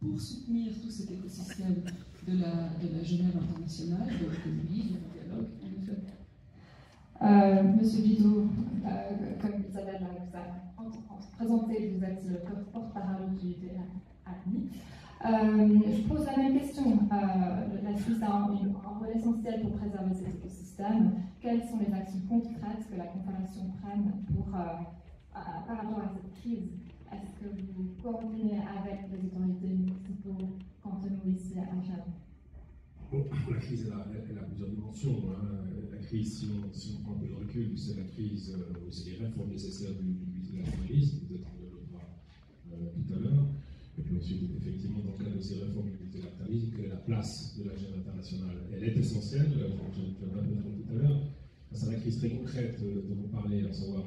pour soutenir tout cet écosystème de la Genève internationale, de l'économie, du dialogue, en effet? Monsieur Bidot, comme Isabelle vous a présenté, vous êtes le porte-parole du ACNI. Je pose la même question. La Suisse a un rôle essentiel pour préserver cet écosystème. Quelles sont les actions concrètes que la Confédération prenne par rapport à cette crise? Est-ce que vous coordonnez avec les autorités municipales cantonaux ici à Genève? Bon, la crise, elle a plusieurs dimensions. Hein. La crise, si on prend un peu de recul, c'est la crise, c'est les réformes nécessaires du multilatéralisme, peut-être on le développera tout à l'heure. Et puis ensuite, effectivement, dans le cadre de ces réformes du multilatéralisme, quelle est la place de l'agenda international? Elle est essentielle, j'en reviendrai tout à l'heure, face à la crise très concrète dont vous parlez, à savoir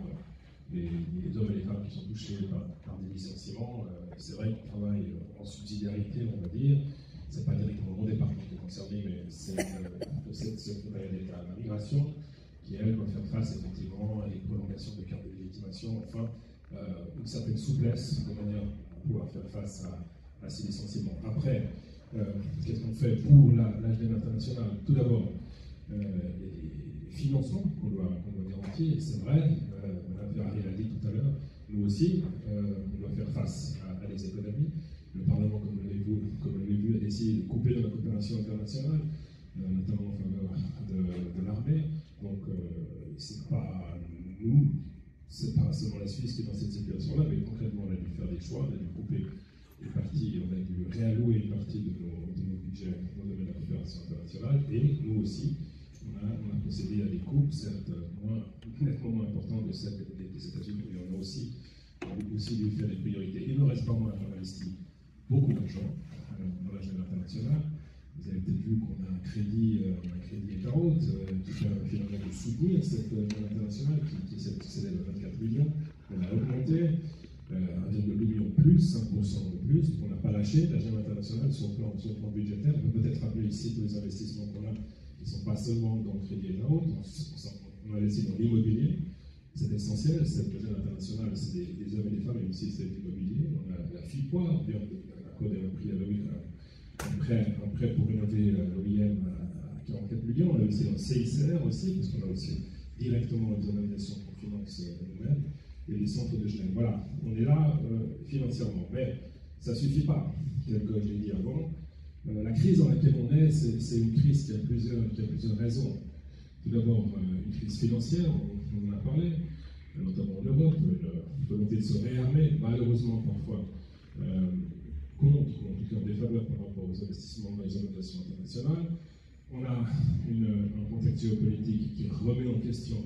les hommes et les femmes qui sont touchés par des licenciements. C'est vrai qu'ils travaillent en subsidiarité, on va dire. C'est pas directement mon département qui est concerné, mais c'est la migration qui, elle, doit faire face effectivement à des prolongations de cartes de légitimation, enfin, une certaine souplesse de manière à pouvoir faire face à ces licenciements. Après, qu'est-ce qu'on fait pour l'agenda international? Tout d'abord, les financements qu'on doit garantir, c'est vrai, Mme Ferrari l'a dit tout à l'heure, nous aussi, on doit faire face à des économies. Le Parlement, comme vous l'avez vu, a décidé de couper dans la coopération internationale, notamment en faveur de l'armée. Donc, c'est pas nous, c'est pas seulement la Suisse qui est dans cette situation-là, mais concrètement, on a dû faire des choix, on a dû couper des parties, on a dû réallouer une partie de nos budgets dans le domaine de la coopération internationale, et nous aussi, on a procédé à des coupes, certes nettement moins importantes de celles des États-Unis, mais on a aussi dû faire des priorités. Il ne reste pas moins à investi beaucoup d'argent dans l'agenda international. Vous avez peut-être vu qu'on a un crédit État-Hôte qui fait finalement de soutenir cette agenda internationale qui s'élève à 24 millions. On a augmenté 1,2 million de plus, 5% de plus. On n'a pas lâché l'agenda international sur le plan budgétaire. On peut peut-être rappeler ici tous les investissements qu'on a qui ne sont pas seulement dans le crédit État-Hôte. On a investi dans l'immobilier. C'est essentiel, cette agenda internationale, c'est des hommes et des femmes, mais aussi c'est l'immobilier. On a la FIPOA, on vient d'accorder un prêt pour rénover l'OIM à 44 millions. On a aussi dans le CICR aussi, parce qu'on a aussi directement les organisations qu'on finance nous-mêmes, et les centres de Genève. Voilà, on est là financièrement, mais ça ne suffit pas, tel que je l'ai dit avant. La crise dans laquelle on est, c'est une crise qui a plusieurs raisons. Tout d'abord, une crise financière, on en a parlé, notamment en Europe, une volonté de se réarmer, malheureusement parfois contre, ou en tout cas en défaveur par rapport aux investissements dans les organisations internationales. On a un contexte géopolitique qui remet en question,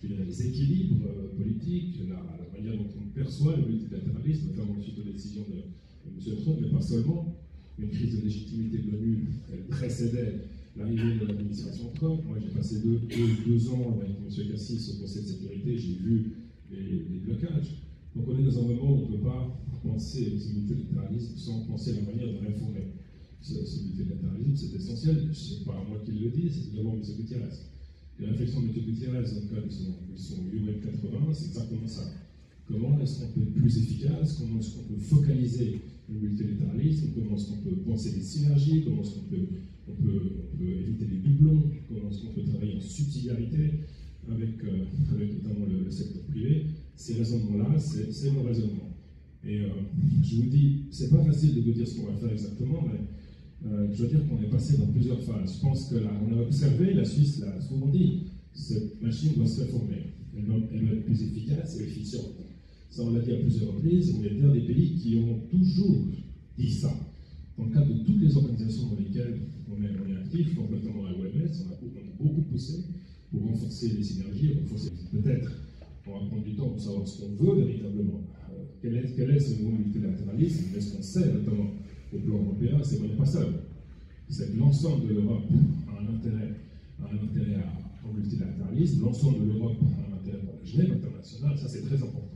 je dirais, les équilibres politiques, la manière dont on perçoit le multilatéralisme, notamment suite aux décisions de M. Trump, mais pas seulement. Une crise de légitimité de l'ONU, elle précédait l'arrivée de l'administration Trump. Moi, j'ai passé deux ans avec M. Cassis au Conseil de sécurité, j'ai vu les blocages. Donc, on est dans un moment où on ne peut pas penser ce multilatéralisme sans penser à la manière de réformer. Ce multilatéralisme, c'est essentiel. Ce n'est pas moi qui le dis, c'est d'abord M. Gutiérrez. Les réflexions de M. Gutiérrez dans le cadre de son UN 80, c'est exactement ça. Comment est-ce qu'on peut être plus efficace? Comment est-ce qu'on peut focaliser le multilatéralisme? Comment est-ce qu'on peut penser des synergies? Comment est-ce qu'on peut éviter les doublons? Comment est-ce qu'on peut travailler en subsidiarité avec notamment le secteur privé? Ces raisonnements-là, c'est mon raisonnement. Et je vous dis, c'est pas facile de vous dire ce qu'on va faire exactement, mais je dois dire qu'on est passé dans plusieurs phases. Je pense que là, on a observé, la Suisse l'a souvent dit, cette machine doit se réformer. Elle doit être plus efficace et efficiente. Ça, on l'a dit à plusieurs reprises, on est l'un des pays qui ont toujours dit ça. Dans le cadre de toutes les organisations dans lesquelles on est actif, notamment à l'OMS, on a beaucoup poussé pour renforcer les synergies, peut-être on va prendre du temps pour savoir ce qu'on veut véritablement. Quel est ce nouveau multilatéralisme? Mais ce qu'on sait, notamment au plan européen, c'est qu'on n'est pas seul. C'est que l'ensemble de l'Europe a un intérêt au multilatéralisme, l'ensemble de l'Europe a un intérêt pour la Genève internationale, ça c'est très important.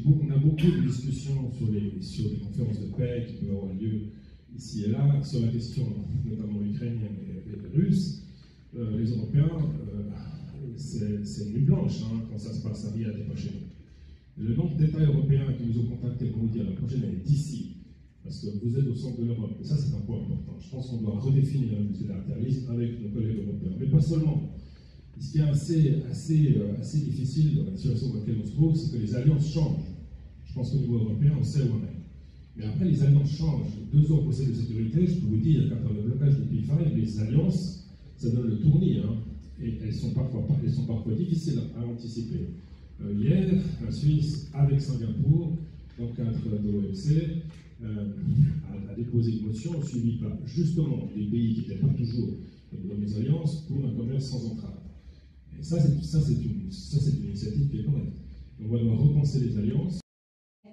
On a beaucoup de discussions sur les conférences de paix qui peuvent avoir lieu ici et là, sur la question notamment ukrainienne et russe. Les Européens, c'est une nuit blanche quand ça se passe à Riyad et pas chez nous. Le nombre d'États européens qui nous ont contactés pour nous dire la prochaine année d'ici Parce que vous êtes au centre de l'Europe, et ça c'est un point important. Je pense qu'on doit redéfinir le multilatéralisme avec nos collègues européens, mais pas seulement. Ce qui est assez difficile dans la situation dans laquelle on se trouve, c'est que les alliances changent. Je pense qu'au niveau européen, on sait où on est. Mais après, les alliances changent. 2 ans au Conseil de sécurité, je peux vous dire qu'à travers le blocage des pays phares, les alliances, ça donne le tournis, hein, et elles sont parfois difficiles à anticiper. Hier, la Suisse, avec Singapour, dans le cadre de l'OMC, a déposé une motion suivie par justement des pays qui n'étaient pas toujours dans les alliances pour un commerce sans entrave. Et ça, c'est une initiative qui est correcte. On va devoir repenser les alliances.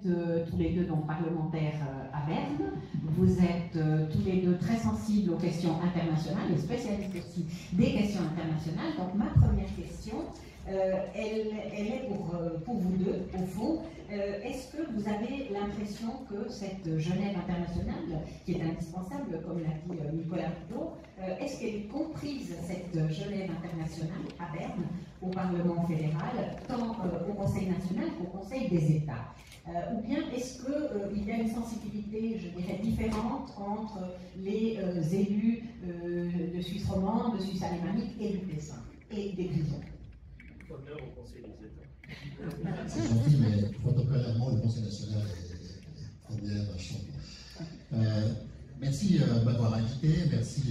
Tous les deux donc parlementaires à Berne. Vous êtes tous les deux très sensibles aux questions internationales et spécialistes aussi des questions internationales. Donc ma première question, elle est pour vous deux, au fond. Est-ce que vous avez l'impression que cette Genève internationale, qui est indispensable, comme l'a dit Nicolas Rigaud, est-ce qu'elle est comprise, cette Genève internationale à Berne, au Parlement fédéral, tant au Conseil national qu'au Conseil des États? Ou bien est-ce qu'il y a une sensibilité, je dirais, différente entre les élus de Suisse romande, de Suisse alémanique et du Tessin, et des Grisons? Honneur au Conseil des États. C'est gentil, mais protocolairement, le Conseil national est première chambre. Merci de m'avoir invité, merci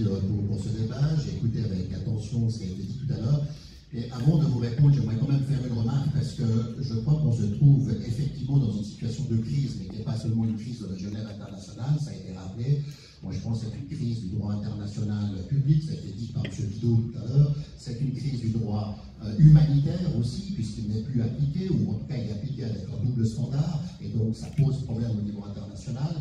pour ce débat. J'ai écouté avec attention ce qui a été dit tout à l'heure. Et avant de vous répondre, j'aimerais quand même faire une remarque parce que je crois qu'on se trouve effectivement dans une situation de crise, mais qui n'est pas seulement une crise de la Genève internationale, ça a été rappelé. Moi, je pense que c'est une crise du droit international public, ça a été dit par M. Vidot tout à l'heure. C'est une crise du droit humanitaire aussi, puisqu'il n'est plus appliqué, ou en tout cas il est appliqué avec un double standard, et donc ça pose problème au niveau international.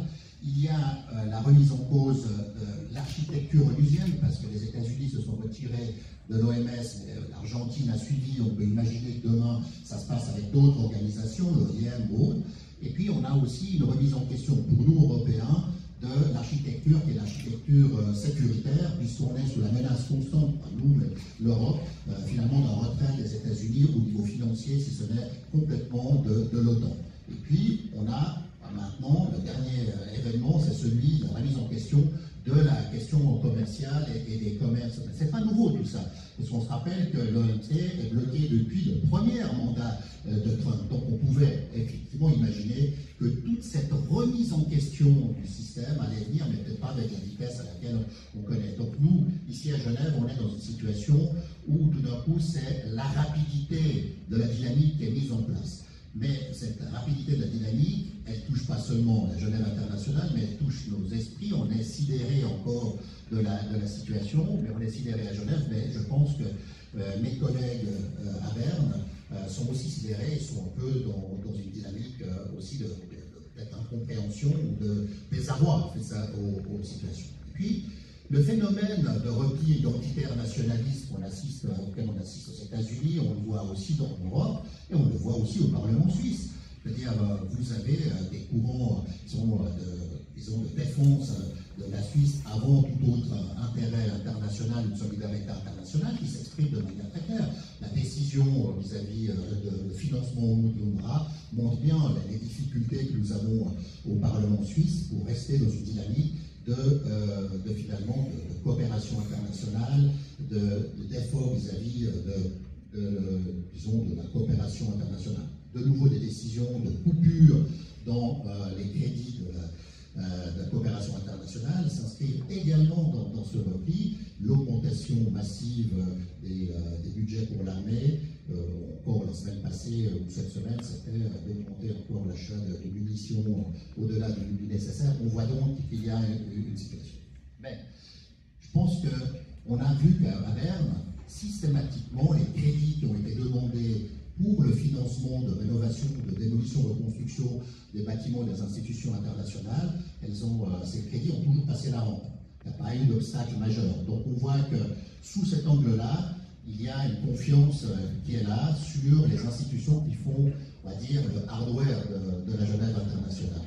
Il y a la remise en cause de l'architecture onusienne, parce que les États-Unis se sont retirés de l'OMS, mais l'Argentine a suivi. On peut imaginer que demain, ça se passe avec d'autres organisations, l'OIM ou autre. Et puis, on a aussi une remise en question pour nous, Européens, de l'architecture qui est l'architecture sécuritaire, puisqu'on est sous la menace constante, pas nous, mais l'Europe, finalement d'un retrait des États-Unis au niveau financier, si ce n'est complètement de l'OTAN. Et puis, on a maintenant, le dernier événement, c'est celui de la remise en question de la question commerciale et des commerces. C'est pas nouveau tout ça, parce qu'on se rappelle que l'OMC est bloqué depuis le premier mandat de Trump. Donc on pouvait effectivement imaginer que toute cette remise en question du système allait venir, mais peut-être pas avec la vitesse à laquelle on connaît. Donc nous, ici à Genève, on est dans une situation où tout d'un coup, c'est la rapidité de la dynamique qui est mise en place. Mais cette rapidité de la dynamique, elle ne touche pas seulement la Genève internationale, mais elle touche nos esprits. On est sidérés encore de la situation, mais on est sidérés à Genève. Mais je pense que mes collègues à Berne sont aussi sidérés et sont un peu dans une dynamique aussi d'incompréhension ou de désarroi face aux situations. Et puis, le phénomène de repli identitaire nationaliste auquel on assiste aux États-Unis, on le voit aussi dans l'Europe et on le voit aussi au Parlement suisse. C'est-à-dire, vous avez des courants qui sont de défense de la Suisse avant tout autre intérêt international ou de solidarité internationale qui s'expriment de manière très claire. La décision vis-à-vis de financement au UNRWA montre bien les difficultés que nous avons au Parlement suisse pour rester dans une dynamique finalement de coopération internationale, d'efforts vis-à-vis de la coopération internationale. De nouveau, des décisions de coupure dans les crédits de la coopération internationale s'inscrivent également dans ce repli. L'augmentation massive des budgets pour l'armée, encore la semaine passée ou cette semaine, c'était d'augmenter encore l'achat de munitions au-delà du nécessaire. On voit donc qu'il y a une situation. Mais je pense qu'on a vu qu'à Berne, systématiquement, les crédits qui ont été demandés pour le financement de rénovation, de démolition, de reconstruction des bâtiments des institutions internationales, ces crédits ont toujours passé la rampe. Il n'y a pas eu d'obstacle majeur. Donc on voit que sous cet angle-là, il y a une confiance qui est là sur les institutions qui font, on va dire, le hardware de la Genève internationale.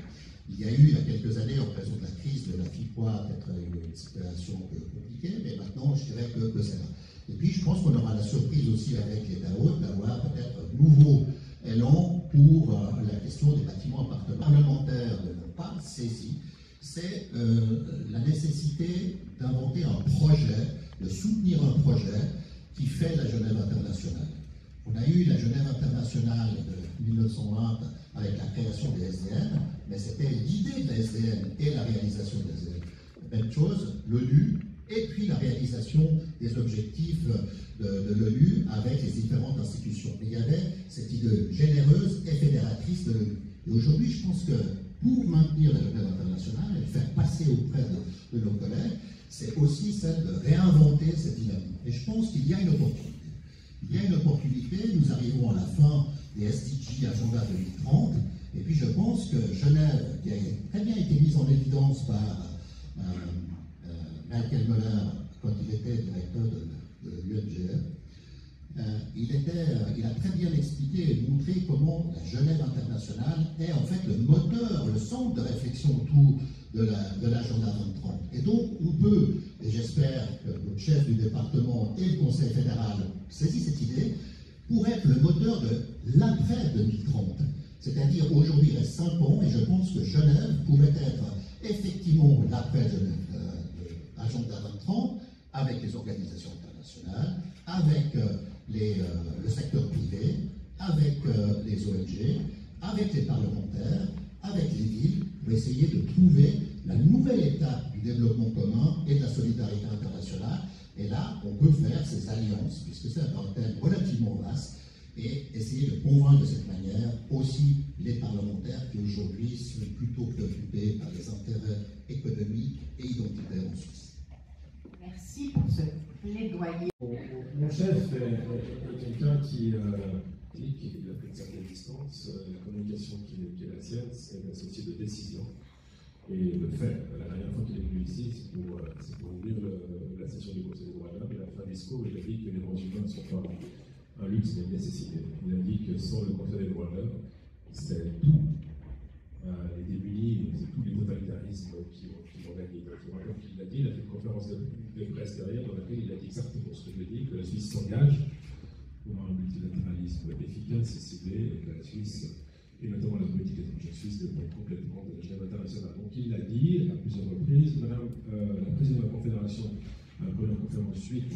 Il y a eu, il y a quelques années, en raison de la crise de la FIPOA, peut-être une situation un peu compliquée, mais maintenant, je dirais que c'est là. Et puis, je pense qu'on aura la surprise aussi avec l'État hôte d'avoir peut-être un nouveau élan pour la question des bâtiments appartements. Les parlementaires ne l'ont pas saisi. c'est la nécessité d'inventer un projet, de soutenir un projet qui fait la Genève internationale. On a eu la Genève internationale de 1920 avec la création des SDN, mais c'était l'idée de la SDN et la réalisation des SDN. Même chose, l'ONU, et puis la réalisation des objectifs de l'ONU avec les différentes institutions. Mais il y avait cette idée généreuse et fédératrice de l'ONU. Et aujourd'hui, je pense que pour maintenir la Genève internationale et le faire passer auprès de nos collègues, c'est aussi celle de réinventer cette dynamique. Et je pense qu'il y a une opportunité. Il y a une opportunité, nous arrivons à la fin des SDG Agenda 2030, et puis je pense que Genève, qui a très bien été mise en évidence par Michael Muller quand il était directeur de l'UNGF, il a très bien expliqué et montré comment la Genève internationale est en fait le moteur, le centre de réflexion autour de l'agenda 2030. Et donc, on peut, et j'espère que notre chef du département et le Conseil fédéral saisissent cette idée, pour être le moteur de l'après 2030. C'est-à-dire, aujourd'hui, il reste 5 ans, et je pense que Genève pourrait être effectivement l'après agenda 2030, avec les organisations internationales, avec le secteur privé, avec les ONG, avec les parlementaires, avec les villes, pour essayer de trouver la nouvelle étape du développement commun et de la solidarité internationale. Et là, on peut faire ces alliances, puisque c'est un thème relativement vaste, et essayer de convaincre de cette manière aussi les parlementaires qui aujourd'hui sont plutôt préoccupés par les intérêts économiques et identitaires en Suisse. Merci pour ce plaidoyer. Mon chef est quelqu'un qui a pris une certaine distance. La communication qui est la sienne, c'est un associé de décision et de fait. La dernière fois qu'il est venu ici, c'est pour ouvrir la session du Conseil des droits de l'homme. Il a fait un discours, il a dit que les droits humains ne sont pas un luxe, mais une nécessité. Il a dit que sans le Conseil des droits de l'homme, c'est tout. Les démunis, c'est tous les totalitarismes qui vont gagner. Comme il l'a dit, il a fait une conférence de presse derrière dans laquelle il a dit exactement ce que je dis, que la Suisse s'engage pour un multilatéralisme efficace et ciblé, et que la Suisse, et notamment la politique étrangère suisse, dépend complètement de la Genève internationale. Donc il l'a dit à plusieurs reprises. Madame la présidente de la Confédération, à la première conférence suite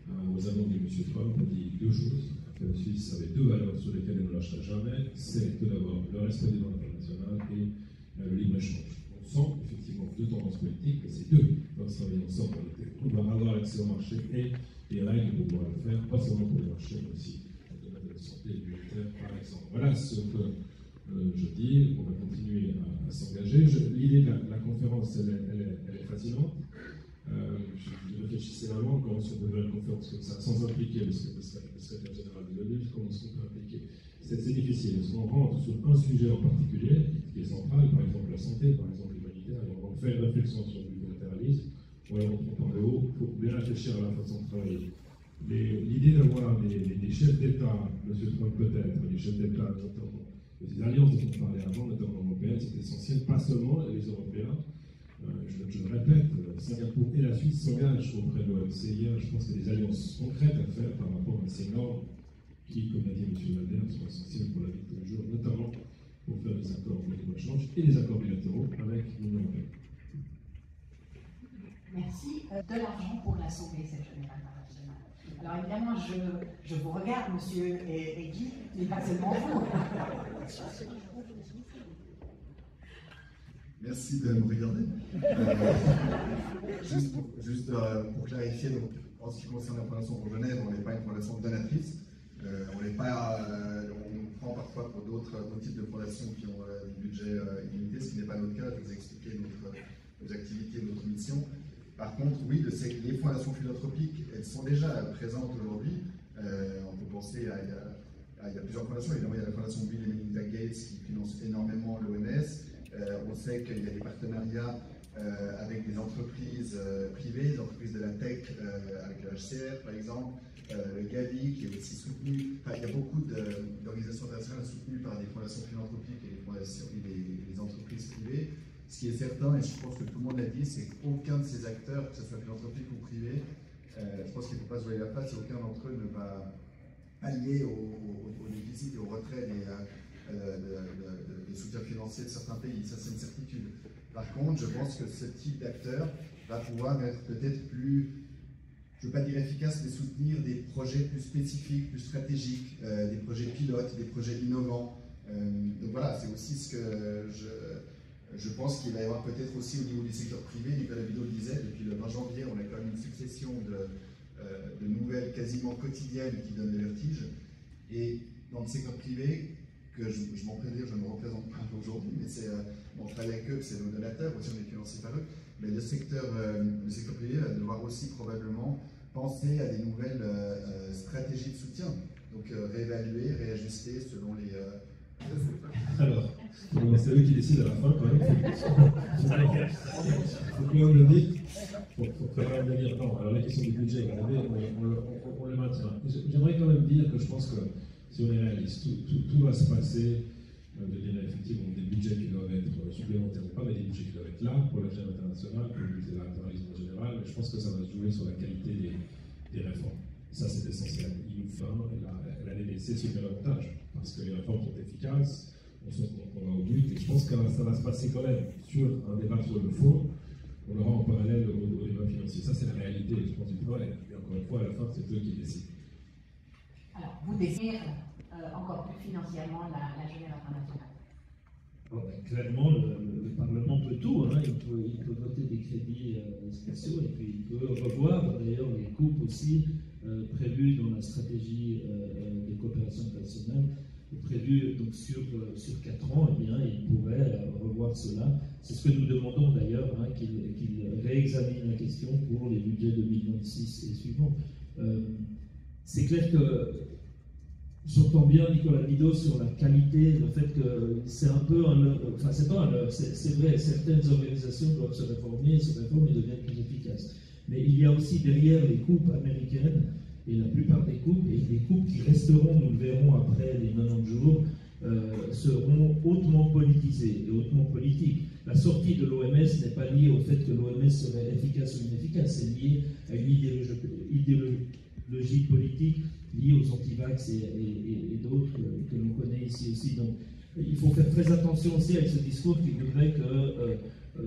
aux annonces de M. Trump, a dit 2 choses. Que la Suisse avait 2 valeurs sur lesquelles elle ne lâchera jamais, c'est tout d'abord le respect des normes internationales et le libre-échange. On sent effectivement 2 tendances politiques, mais ces 2 doivent travailler ensemble pour avoir accès au marché et les règles pour pouvoir le faire, pas seulement pour le marché, mais aussi dans le domaine de la santé et du militaire, par exemple. Voilà ce que je dis. On va continuer à s'engager. L'idée de la conférence, elle est fascinante. Je réfléchissais vraiment comment on peut faire une conférence comme ça, sans impliquer le secrétaire général de l'ONU, comment on peut impliquer. C'est difficile, parce qu'on rentre sur un sujet en particulier, qui est central, par exemple la santé, par exemple l'humanitaire, et on fait une réflexion sur le multilatéralisme, on reprend par le haut, il faut bien réfléchir à la façon de travailler. L'idée d'avoir des chefs d'État, M. Trump peut-être, des chefs d'État notamment, des alliances dont on parlait avant, notamment européennes, c'est essentiel, pas seulement les Européens. Je le répète, Singapour et la Suisse s'engagent auprès de l'OMC. Je pense qu'il y a des alliances concrètes à faire par rapport à ces normes qui, comme l'a dit M. Valder, sont essentielles pour la vie de tous les jours, notamment pour faire des accords de libre-échange et des accords bilatéraux avec l'Union européenne. Merci. De l'argent pour l'assembler, cette Genève internationale. Alors évidemment, je vous regarde, monsieur et Guy, mais pas seulement vous. Merci de me regarder. Juste pour clarifier, donc, en ce qui concerne la Fondation pour Genève, on n'est pas une fondation donatrice. On prend parfois pour d'autres types de fondations qui ont des budgets illimités, ce qui n'est pas notre cas. Je vais vous expliquer nos activités, notre mission. Par contre, oui, les fondations philanthropiques, elles sont déjà présentes aujourd'hui. On peut penser il y a plusieurs fondations. Évidemment, il y a la Fondation Bill et Melinda Gates qui finance énormément l'OMS. On sait qu'il y a des partenariats avec des entreprises privées, des entreprises de la tech, avec le HCR par exemple, le Gavi qui est aussi soutenu. Enfin, il y a beaucoup d'organisations internationales soutenues par des fondations philanthropiques et des entreprises privées. Ce qui est certain, et je pense que tout le monde l'a dit, c'est qu'aucun de ces acteurs, que ce soit philanthropique ou privé, je pense qu'il ne faut pas se voiler la face, et aucun d'entre eux ne va pallier au déficit et au retrait des le soutien financier de certains pays, ça c'est une certitude. Par contre, je pense que ce type d'acteur va pouvoir être peut-être plus, je ne veux pas dire efficace, mais soutenir des projets plus spécifiques, plus stratégiques, des projets pilotes, des projets innovants. Donc voilà, c'est aussi ce que je pense qu'il va y avoir peut-être aussi au niveau du secteur privé. Nicolas Bidot le disait, depuis le 20 janvier, on a quand même une succession de nouvelles quasiment quotidiennes qui donnent le vertige. Et dans le secteur privé, que je m'en prédire, je ne me représente pas aujourd'hui, mais on travaille avec eux, c'est nos donateurs, aussi on est financé par eux, mais le secteur privé va devoir aussi probablement penser à des nouvelles stratégies de soutien, donc réévaluer, réajuster selon les... Alors, c'est eux qui décident à la fin quand même. Il faut quand même le dire. Il faut quand même le dire. Non, alors la question du budget, on le maintient. J'aimerais quand même dire que je pense que si on est réaliste, tout va se passer de dire effectivement des budgets qui doivent être supplémentaires ou pas, mais des budgets qui doivent être là pour la chaîne internationale, pour le multilatéralisme en général. Mais je pense que ça va se jouer sur la qualité des réformes. Ça, c'est essentiel. Il nous faut, la LDC se fait l'avantage, parce que les réformes sont efficaces, on va au but, et je pense que ça va se passer quand même sur un débat sur le fond, on aura en parallèle au débat financier. Ça, c'est la réalité, je pense, du problème. Et encore une fois, à la fin, c'est eux qui décident. Alors, vous désirez encore plus financièrement la Genève internationale? Clairement, le Parlement peut tout. Hein. Il peut voter des crédits spéciaux et puis il peut revoir d'ailleurs les coupes aussi prévues dans la stratégie de coopération internationale, prévues donc sur 4 ans. Eh bien, il pourrait revoir cela. C'est ce que nous demandons d'ailleurs, hein, qu'il réexamine la question pour les budgets 2026 et suivants. C'est clair que j'entends bien Nicolas Bidot sur la qualité, le fait que c'est un peu enfin c'est pas un leurre, c'est vrai, certaines organisations doivent se réformer et deviennent plus efficaces. Mais il y a aussi derrière les coupes américaines, et la plupart des coupes, et les coupes qui resteront, nous le verrons après les 90 jours, seront hautement politisées et hautement politiques. La sortie de l'OMS n'est pas liée au fait que l'OMS serait efficace ou inefficace, c'est lié à une idéologie politique liée aux anti-vax et d'autres que l'on connaît ici aussi. Donc il faut faire très attention aussi avec ce discours qui voudrait que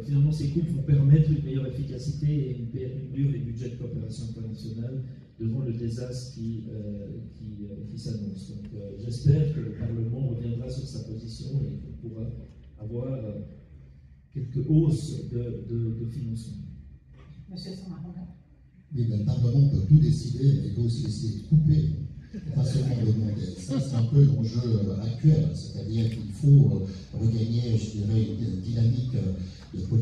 finalement ces coupes vont permettre une meilleure efficacité et une meilleure des budgets de coopération internationale devant le désastre qui s'annonce. Donc j'espère que le Parlement reviendra sur sa position et qu'on pourra avoir quelques hausses de financement. Monsieur Samarona. Oui, mais le Parlement peut tout décider, mais il peut aussi décider de couper, pas seulement de demander. Ça, c'est un peu l'enjeu actuel, c'est-à-dire qu'il faut regagner, je dirais, une dynamique d'être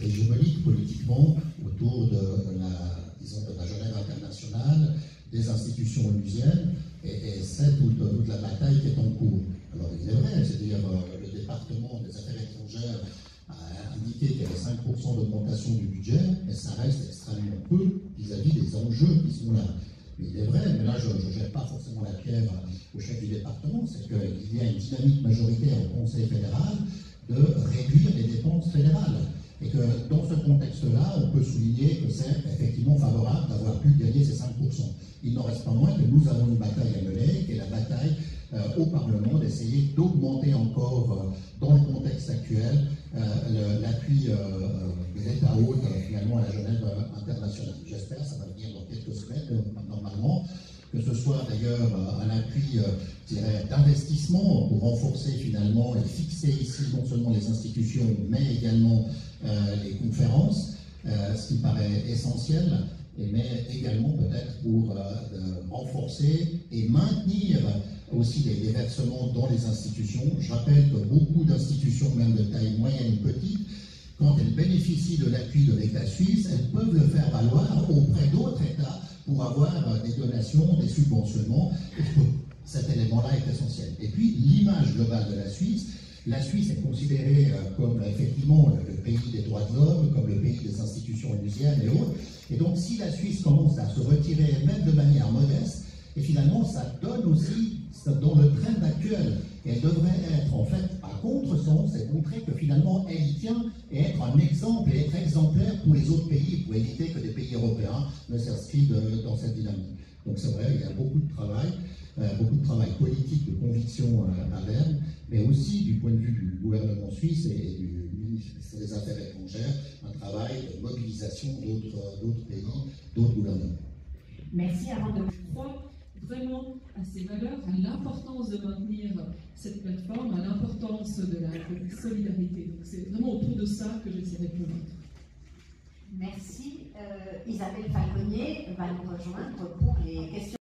hégémonique politiquement autour de la Genève internationale, des institutions onusiennes, et c'est toute la bataille qui est en cours. Alors, il est vrai, c'est-à-dire le département des affaires étrangères a indiqué qu'il y avait 5% d'augmentation du budget, mais ça reste extrêmement peu vis-à-vis des enjeux qui sont là. Mais il est vrai, mais là je ne jette pas forcément la pierre au chef du département, c'est qu'il y a une dynamique majoritaire au Conseil fédéral de réduire les dépenses fédérales. Et que dans ce contexte-là, on peut souligner que c'est effectivement favorable d'avoir pu gagner ces 5%. Il n'en reste pas moins que nous avons une bataille à mener, qui est la bataille au Parlement d'essayer d'augmenter encore, dans le contexte actuel, l'appui de l'État hôte finalement à la Genève internationale. J'espère, ça va venir dans quelques semaines, normalement, que ce soit d'ailleurs un appui d'investissement pour renforcer finalement et fixer ici non seulement les institutions, mais également les conférences, ce qui paraît essentiel, mais également peut-être pour renforcer et maintenir aussi les versements dans les institutions. Je rappelle que beaucoup d'institutions, même de taille moyenne ou petite, quand elles bénéficient de l'appui de l'État suisse, elles peuvent le faire valoir auprès d'autres États pour avoir des donations, des subventionnements. Cet élément-là est essentiel. Et puis, l'image globale de la Suisse est considérée comme effectivement le pays des droits de l'homme, comme le pays des institutions onusiennes et autres. Et donc, si la Suisse commence à se retirer, même de manière modeste, et finalement, ça donne aussi, dans le trend actuel, elle devrait être en fait à contresens et montrer que finalement elle y tient et être un exemple et être exemplaire pour les autres pays, pour éviter que des pays européens ne s'inscrivent dans cette dynamique. Donc c'est vrai, il y a beaucoup de travail politique, de conviction à Berne, mais aussi du point de vue du gouvernement suisse et du ministère des Affaires étrangères, un travail de mobilisation d'autres pays, d'autres gouvernements. Merci. Avant de... Je crois vraiment à ces valeurs, à l'importance de maintenir cette plateforme, à l'importance de la solidarité. Donc c'est vraiment autour de ça que j'essaierai de convaincre. Merci. Isabelle Falconier va nous rejoindre pour les questions.